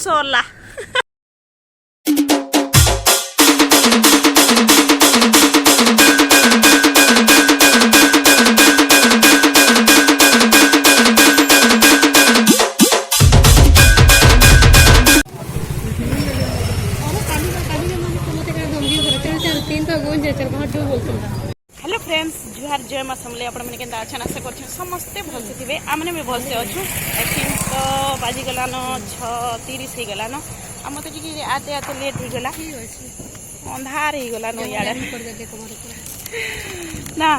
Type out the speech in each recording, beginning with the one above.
सरला hello friends जुहार जय माँ समले आपण मैंने केंता अच्छा आशा कर समस्ते भलसे थे आमने भी भलसे अच्छु एक्चुअली तो बाजिगलान 6:30 हो गलान आ मत टी आते आते लेट हो गला अंधार हो गला ना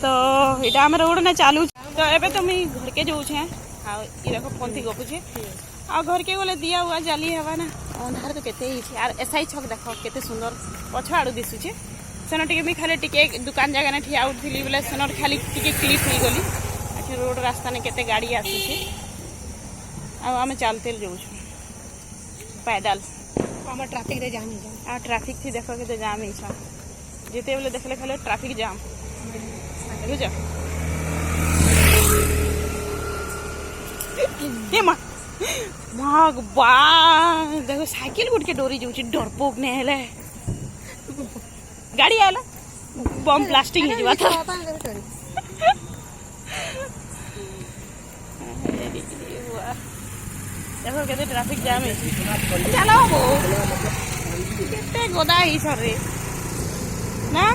तो यहाँ आम रोड ना चालू तो एबे तो मुई घर के जाऊँ हाँ ये पंथी गपुचे आ घर के गले दिया हुआ जाली हवा ना अंधार तो केते यार एसआई छक देख केते सुंदर पछ आड़ू दिशुचे सेन टे भी खाली टिके दुकान जगह ने ठिया उठली बोले सेन खाली टिके क्लिप हो गली अच्छे रोड रास्ता ने केते गाड़ी आसुचे आम चलते जाऊँ पैदल आम ट्राफिक रे जाम आ ट्राफिक थी देख के जाम ही जिते बोले देखले खाली ट्राफिक जाम बुझ भगवान देखो साइकिल गुट के डोरी जाऊँ डरपोक नहीं हेले गाड़ी आला बम प्लास्टिक हो जावा था देखो केते ट्रैफिक जाम है चलो बो केते गोदा ही सरे ना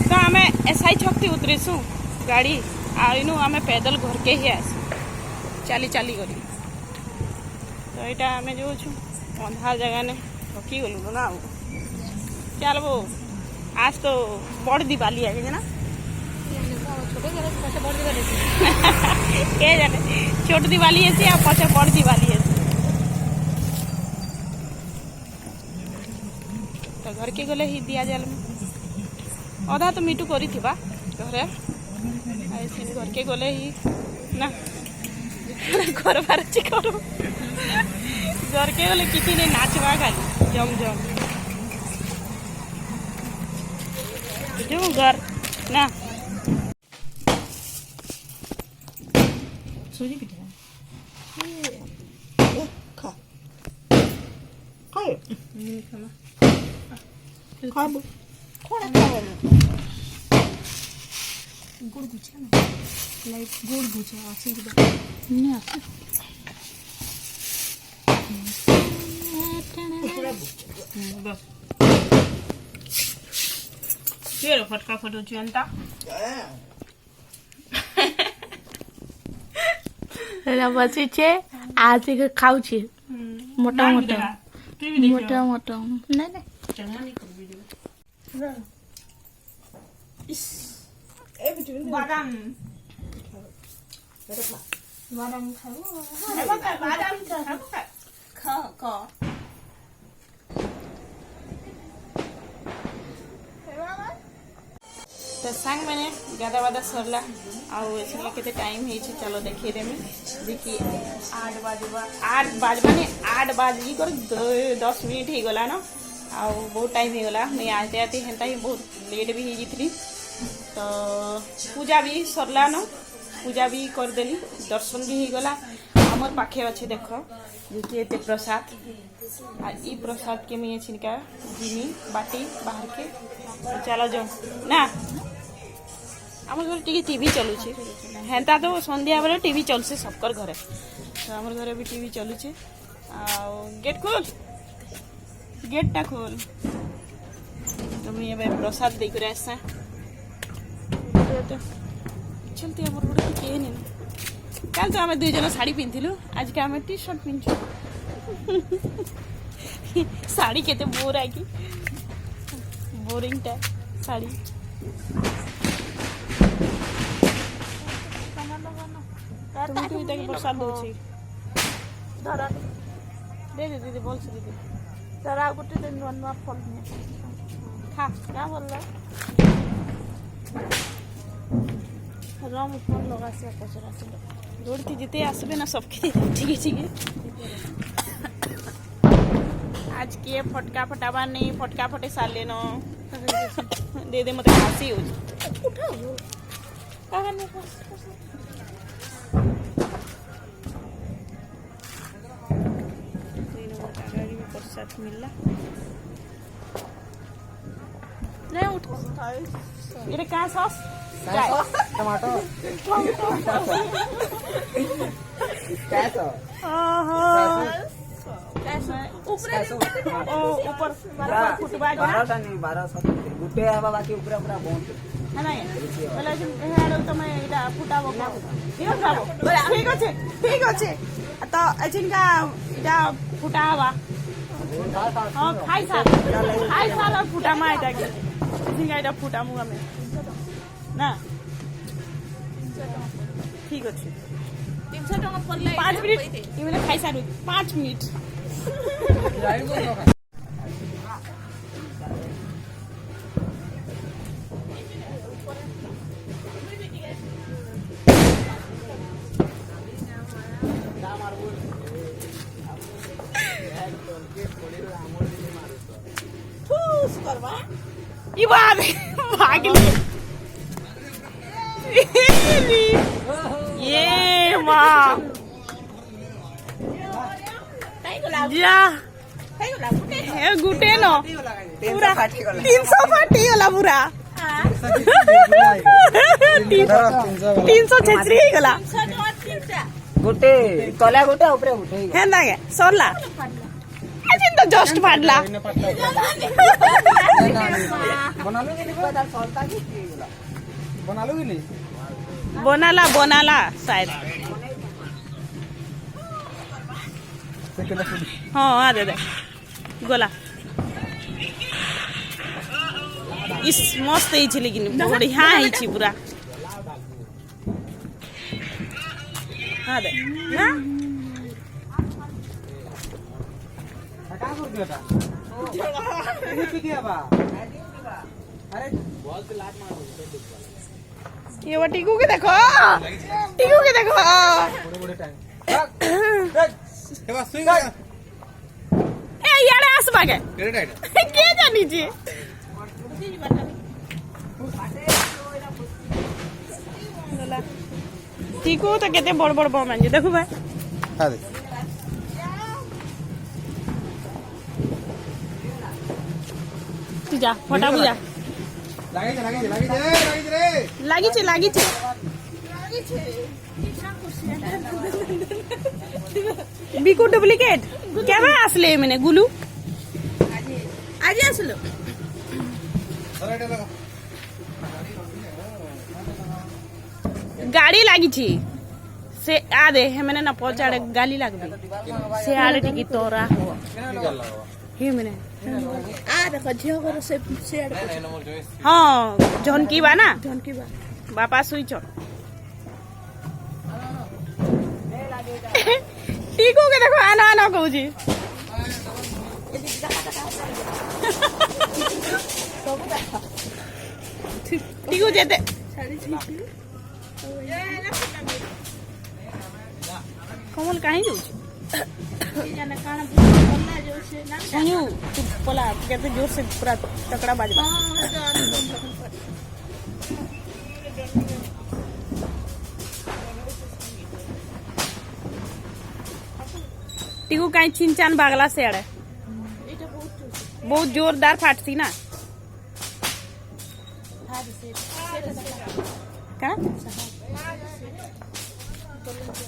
तो हमें एसआई छक थी उतरीसु गाड़ी आइनु हमें पैदल घर के ही आसु चाली चाली करी तो यहाँ आम जो अंधार जगह ने थकी गलु ना चल वो आज तो बड़ दिवाली है ना के जाने छोट दिवाली है या पचे बड़ दिवाली है तो घर के गले ही दिया जाल अधा तो मीटू करी थी घरे ऐसे घर के गले ही ना घर बार करो घर के गले किसी नहीं नाचवा खाली जम जम जो घर ना सूजी पिठा खा खाबो थोड़ा खाओ गुड़ गुच्छा ना लाइक गुड़ गुच्छा आसी नहीं आसी बस ये लो फटका फटो चुनता ହେଲା ବସିଛେ ଆସିକି ଖାଉଛି ମୋଟା ମୋଟା ମୋଟା ମୋଟା ନାଇଁ बादाम ବାଦାମ ଖାଉ बादाम खा खा तो सांग मैंने गादा वादा सरला आउ केते टाइम है चलो देखिए देमी देखिए 8 बजबा 8 बजबा ने 8 बजी कर 10 मिनट हो गला ना आउ बहुत टाइम हो गला मैं आते आते हेंता ही बहुत लेट भी हो जीतली तो पूजा भी सरला ना पूजा भी कर देली दर्शन भी हो गला हमर पाखे अच्छे देख देखिए एते प्रसाद आ ई प्रसाद के मैं छिनका जिमी बाटी बाहर के चलो जाओ ना आम घर टी टीवी चलुचे हेन्ता तो संध्या बेले टीवी चलसे सबकर घरे तो आम घर भी टीवी चलुचे गेट खोल गेटा खोल तो मुझे प्रसाद देकर आसा चलते आम गोटे किए नहीं कल तो आम दुई जन शाढ़ी पिंधिलु आज के आम टी शर्ट पिंधु शाढ़ी केते बोर है कि बोरिंग टा शाढ़ी प्रसाद दे दे दीदी बोल से दीदी ତାର ଆଉ ଗୋଟେ ନୂଆ ନୂଆ ଫଳ खा क्या बोल रहा ରମ ଫୋନ୍ ଲଗାସି ପଚରା दौड़ती जीते आसबे ना सबके ठीक ठीक आज किए फटका फटाबार नहीं फटका फटे सारे न दे दे मत खासी हो प्रसाद मिलला नहीं उठ ये क्या सॉस टमाटो कैसो ऊपर फुटबा गया 12 नहीं 1200 गुटे है बाकी ऊपर पूरा बोन है ना बोले हेडो तमे इटा फुटाबो दियो खाबो ठीक আছে तो एचिनका इटा फुटाबा हां खाई साल फुटा मा इटा के एचिनका इटा फुटा मुगा में ना ठीक আছে 300 टका पड़ले 5 मिनट ये मैंने खाई सारू 5 मिनट ये बात भाग ये माँ जा हे गुटे न पूरा 300 फाटी गला पूरा 300 छेत्री गला गुटे तले गुटे ऊपर गुटे है ना के सरला अजिन तो जस्ट फाडला बनालो कि नहीं पता सोलता की गेला बनालो कि नहीं बनाला शायद हाँ आ दे गोला इस मस्त ही लेकिन बढ़िया ही पूरा हाँ दे ना हटा कर दिया था ये पी दिया बा अरे बहुत लात मार ये वो टीकू के देखो बड़े बड़े टाइम ए बस स्विंग ए यार आसमा के केड़े टाइट के जानी जी टीकू तो केते बड़ बड़ बम आंजे देखो भाई हां दे तू जा फटा बुझा लागी दे लागी छे बिकु डुप्लिकेट केबे आसले मैंने गुलू आज आसलो गाड़ी लागी छी से आ दे मैंने ना पहुंचाड़े गाली लागबे से आड़े टिकी तोरा हे मैंने आ देखो झियो कर से हाँ झनकी बा ना धनकी बा बापा सुई छ टीकू के देखो आना आना कहू जी टीकू जेते कमल कहीं जाऊ जाने काना बोलना जो से ना सुनियो तू बोला कहते जोर से पूरा तकड़ा बाजबा टीकू कहीं चिनचान बागला से अड़े बहुत जोरदार फाटती ना का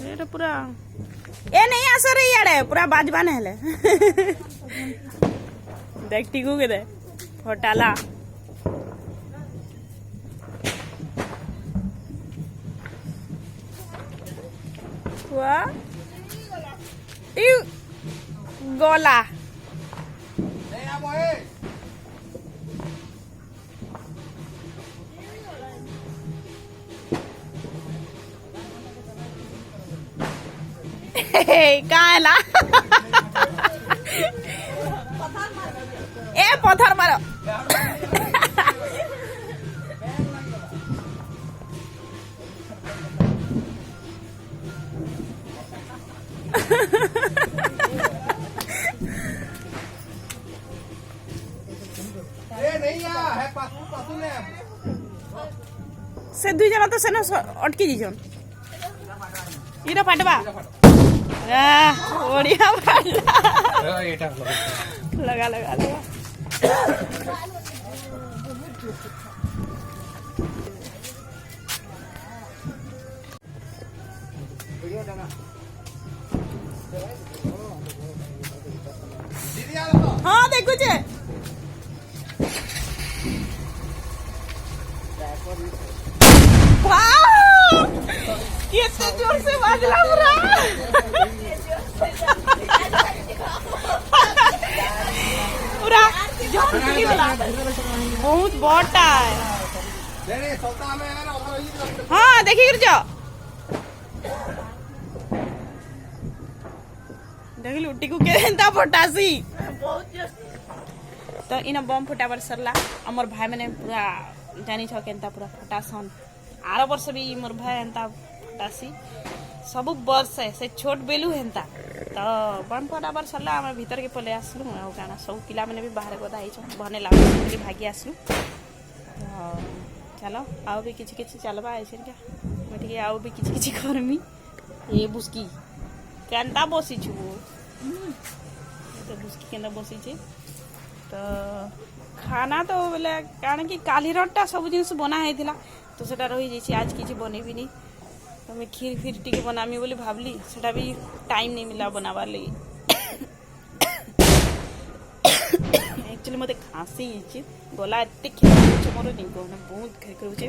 ये पूरा ए नहीं आसो रे यारे पूरा बाजबा न हेले देख टीकू के दे होटाला हुआ गोला कहाँ ला ए पत्थर मारो नहीं है पासू ले से दुई जन तो सेन अटकी जीजन इरा फाटबा बढ़िया फाटला लगा लगा लगा हाँ देखो जे कितने जोर से बाजला पूरा पूरा बहुत बड़ा है हाँ देखिए गिर जाओ देख लुटी को केता फटासी तो इन बम फुटावर सरला हमर भाई मैंने पूरा जानी छ केनता पूरा फटासन आर वर्ष भी मोर भाई एंता फटासी सब वर्ष से छोट बेलू हेंता तो बम फटावर सरला हम भीतर के पले आसलु आ गाना सब पिला मैंने भी बाहर गदा आइछ बने लागली भागी आसलु तो चलो आउ भी किछि किछि चलबा ऐसे क्या मटी के आउ भी किछि किछि करमी ए बुस्की केनता बसी छु तो बुस्की केनता बसी छे तो खाना तो बोले कारण कि काली रटा सब जिन बना होता तो सेटा रही जाइए आज किसी बनेबी नहीं तो मैं खीर फिर टी बनामी बोली भावली सेटा भी टाइम नहीं मिला बनावार लगी एक्चुअली मत खाँसी गला एत खेल मोर नहीं कहना बहुत खेल करुचे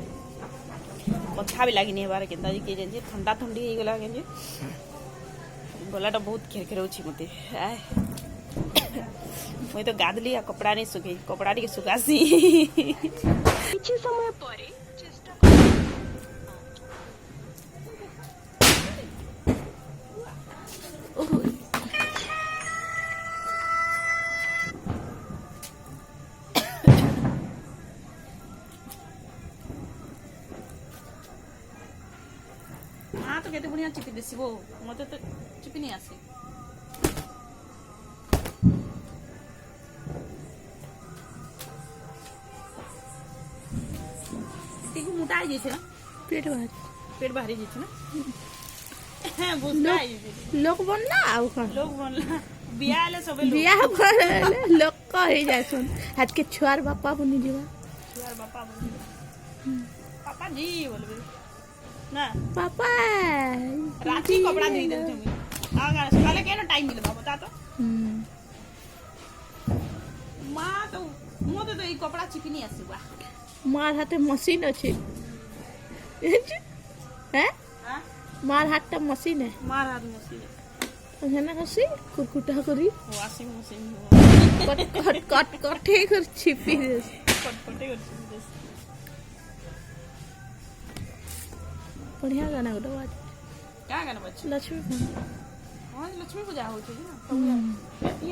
कथा भी लगी नहीं बार के जानी ठंडा ठंडी हो गला के गलाटा बहुत खेल खेल मत मुझे तो गाधली आ कपड़ा नहीं सुखे कपड़ा टी सुखासी किछि समय परे चेष्टा हाँ तो केते बढ़िया चिपी देसी वो मत तो चिपी नहीं आसी मोटा आई ना पेट बाहरी जाइए ना लोक बनना आउ कौन लोग बनला बिया आले सब बियाह भरले लोक कहि जायछन आज के छुआर बापा बनि जीवा छुआर बापा बनि पापा जी बोलबे ना पापा राती कपड़ा धोई दे तुम आगा काले केनो टाइम मिले बता तो मां तो मो तो ई कपड़ा चिपी नहीं आसीबा मार हाथे मशीन अछि हैं हां मार हाथ मशीन है मार हाथ मशीन है ना हसी कुरकुटा करी washing machine cut cut cut कटे कर छिपी दे कटकटे कर बढ़िया गाना गोटा बात क्या गाना बच्चे लक्ष्मी हां लक्ष्मी पूजा हो छै ना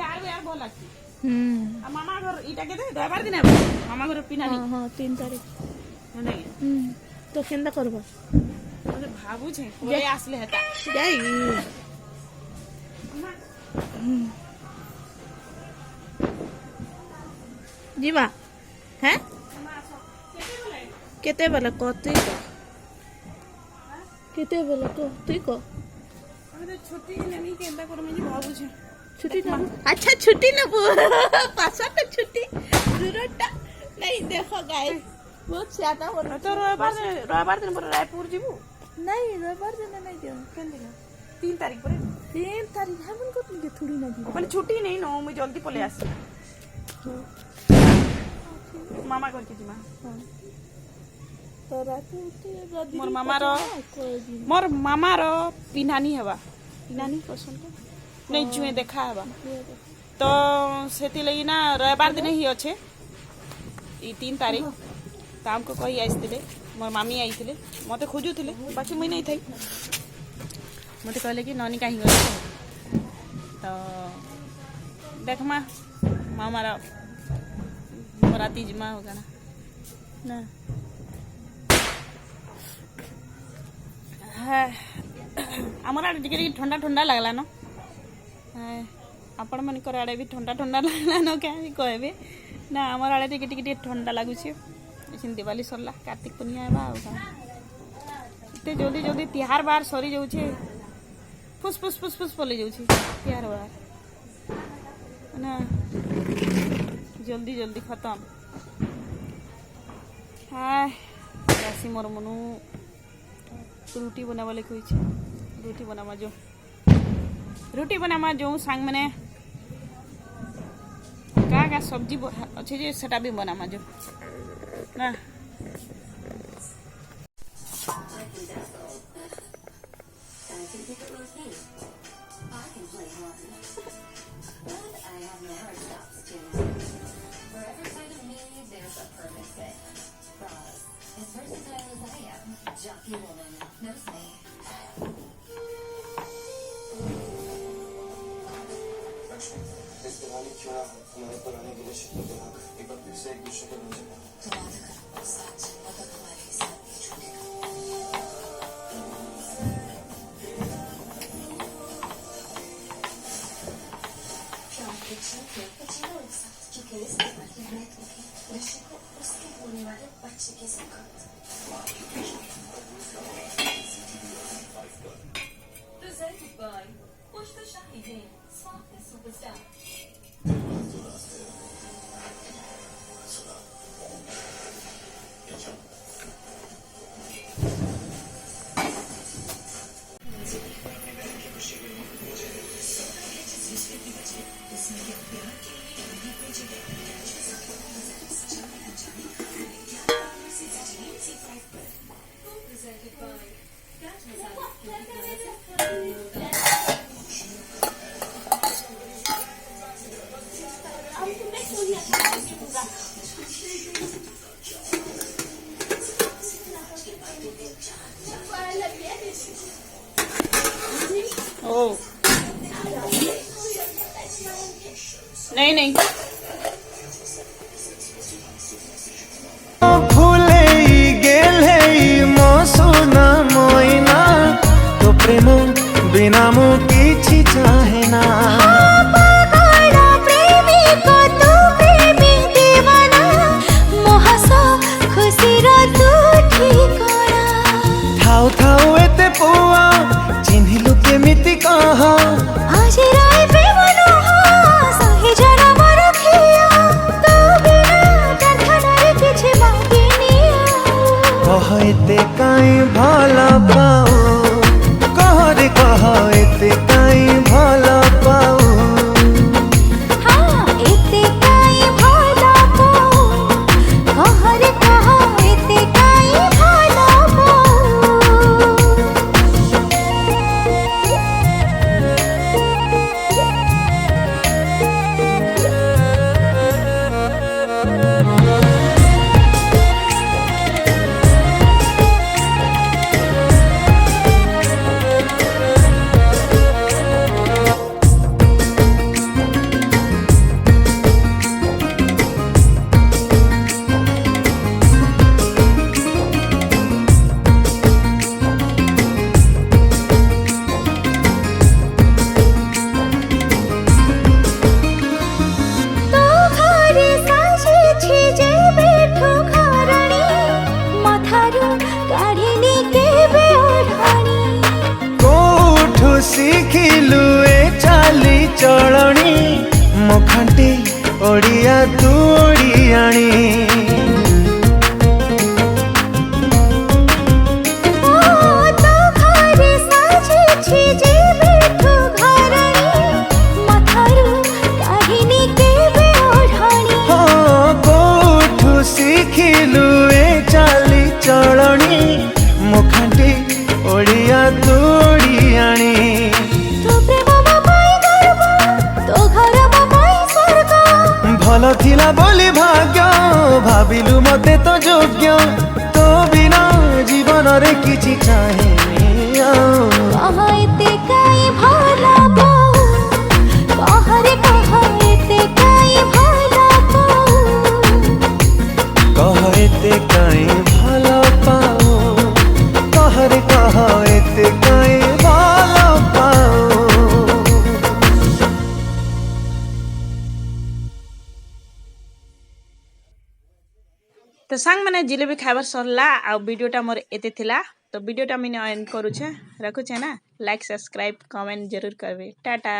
यार भल लागती मामा घर इटा के दे रविवार दिन मामा घर पिना नहीं हां 3 तारीख नहीं तो केंदा करबा मुझे भाबू छे ओए आसले हेता जाई जीवा हैं केते बेला कते केते बेला कते को अरे छुट्टी नहीं केंदा कर में भाबू छे छुट्टी ना अच्छा छुट्टी ना पासा पे छुट्टी जरूरत नहीं देखो गाइस बहुत ज्यादा हो रहा तो रविवार दिन पर रायपुर जीबू नहीं रविवार दिन नहीं दियो केन दिन 3 तारीख पर 3 तारीख हमन को तुम थोड़ी ना दी बोले छुट्टी नहीं नो मैं जल्दी पले आसी मामा घर के जीमा तो रात उठी मोर मामा रो पिनानी हेबा पिनानी पसंद नहीं जुए देखा हेबा तो सेति लगी ना रविवार दिन ही अच्छे 3 तारीख तो हमको कही आसते मोर मामी आई मत खोजुले बाकी मुई नहीं थी मत कहले कि ननी कहीं गई तो देखमा मामार राती जिमा होगा ना आमर आड़े टिके ठंडा ठंडा लगला न आपण मनकर आड़े भी ठंडा ठंडा लगला न क्या कहबे ना आमर आड़े टिके ठंडा लगुचे दिवाली सरला कार्तिक पूर्णिमा एते जल्दी जल्दी तिहार बार सरी जाऊे फुस फुस फुस फुस पलि जाऊे तिहार बार ना जल्दी जल्दी खत्म। हाँ आसी मोर मनु रुटी बनावा लगे रुटी बनावा जो सांग मैंने का सब्जी अच्छे जे सेटा भी बनावा जो ना इस दौरान क्यों ना हमारे पुराने गिले शिकवे के हक एक बार फिर से एक दूसरे के नीचे Presented by Push the Shahideen, Swap the Superstar. Presented by Gat ओ नहीं भूले गेले मसुना मोइना तो प्रेम बिना मु किछि चाहे ना थाउ थाउ एते पुआ चिन्हिलु केमिति कहा आज राय प्रेम नोहा सही जरा मर खिया तो बिना टठनारे किछि मांगिनी कह एते काई भला पाऊ कह रे कह एते काई भला पाऊ हाँ एते काई भला पाऊ कह रे कह एते काई भला शिखिलु ए चाली चलणी मो खांटी ओडिया तू ओडियाणी शिखिलु ए चाली चलणी मो खांटी ओडिया तू ओडियाणी भल थिला बोली भाग्य भाविलु मते तो योग्य तो बिना जीवन रे किछि चाहेनी कहते काई भला पाऊ कह रे कहते काई भला पाऊ कह एते काई भला पाऊ कह रे कह एते काई भला पाऊ तो सांग मैंने जिलेबी खाइबार सरला आ वीडियोटा मोर एते थिला तो वीडियोटा मैंने एंड करूछे रखुछे ना लाइक सब्सक्राइब कमेंट जरूर करबे टाटा।